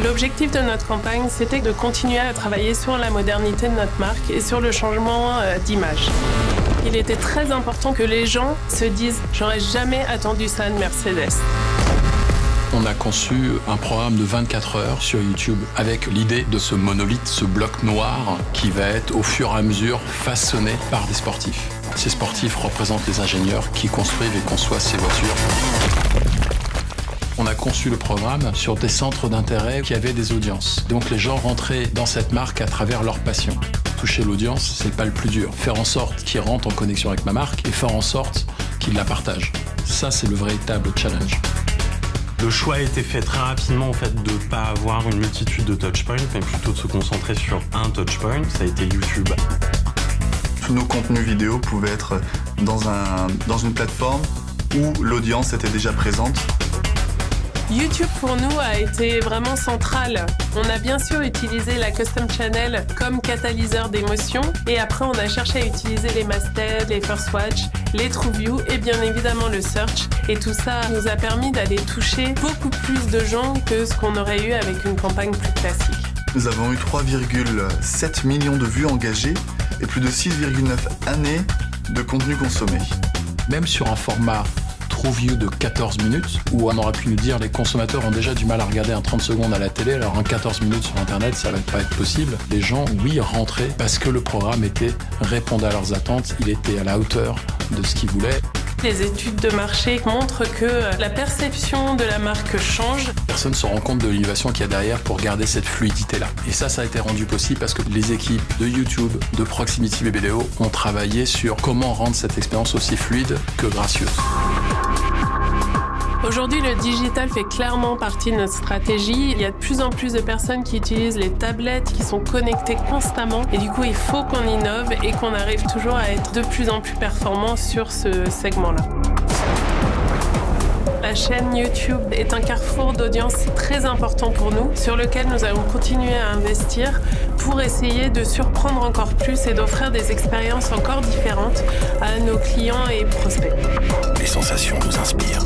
L'objectif de notre campagne, c'était de continuer à travailler sur la modernité de notre marque et sur le changement d'image. Il était très important que les gens se disent « j'aurais jamais attendu ça de Mercedes ». On a conçu un programme de 24 heures sur YouTube avec l'idée de ce monolithe, ce bloc noir qui va être au fur et à mesure façonné par des sportifs. Ces sportifs représentent les ingénieurs qui construisent et conçoivent ces voitures. On a conçu le programme sur des centres d'intérêt qui avaient des audiences. Donc les gens rentraient dans cette marque à travers leur passion. Toucher l'audience, c'est pas le plus dur. Faire en sorte qu'ils rentrent en connexion avec ma marque et faire en sorte qu'ils la partagent. Ça, c'est le véritable challenge. Le choix a été fait très rapidement en fait de ne pas avoir une multitude de touchpoints, mais plutôt de se concentrer sur un touchpoint, ça a été YouTube. Tous nos contenus vidéo pouvaient être dans une plateforme où l'audience était déjà présente. YouTube pour nous a été vraiment central. On a bien sûr utilisé la Custom Channel comme catalyseur d'émotions et après on a cherché à utiliser les mastheads, les first watch, les TrueView et bien évidemment le search. Et tout ça nous a permis d'aller toucher beaucoup plus de gens que ce qu'on aurait eu avec une campagne plus classique. Nous avons eu 3,7 millions de vues engagées et plus de 6,9 années de contenu consommé. Même sur un format TrueView de 14 minutes, où on aurait pu nous dire les consommateurs ont déjà du mal à regarder un 30 secondes à la télé, alors un 14 minutes sur Internet, ça va pas être possible. Les gens, oui, rentraient parce que le programme répondait à leurs attentes, il était à la hauteur de ce qu'ils voulaient. Les études de marché montrent que la perception de la marque change. Personne ne se rend compte de l'innovation qu'il y a derrière pour garder cette fluidité-là. Et ça a été rendu possible parce que les équipes de YouTube, de Proximity BBDO ont travaillé sur comment rendre cette expérience aussi fluide que gracieuse. Aujourd'hui, le digital fait clairement partie de notre stratégie. Il y a de plus en plus de personnes qui utilisent les tablettes, qui sont connectées constamment. Et du coup, il faut qu'on innove et qu'on arrive toujours à être de plus en plus performant sur ce segment-là. La chaîne YouTube est un carrefour d'audience très important pour nous, sur lequel nous allons continuer à investir pour essayer de surprendre encore plus et d'offrir des expériences encore différentes à nos clients et prospects. Les sensations nous inspirent.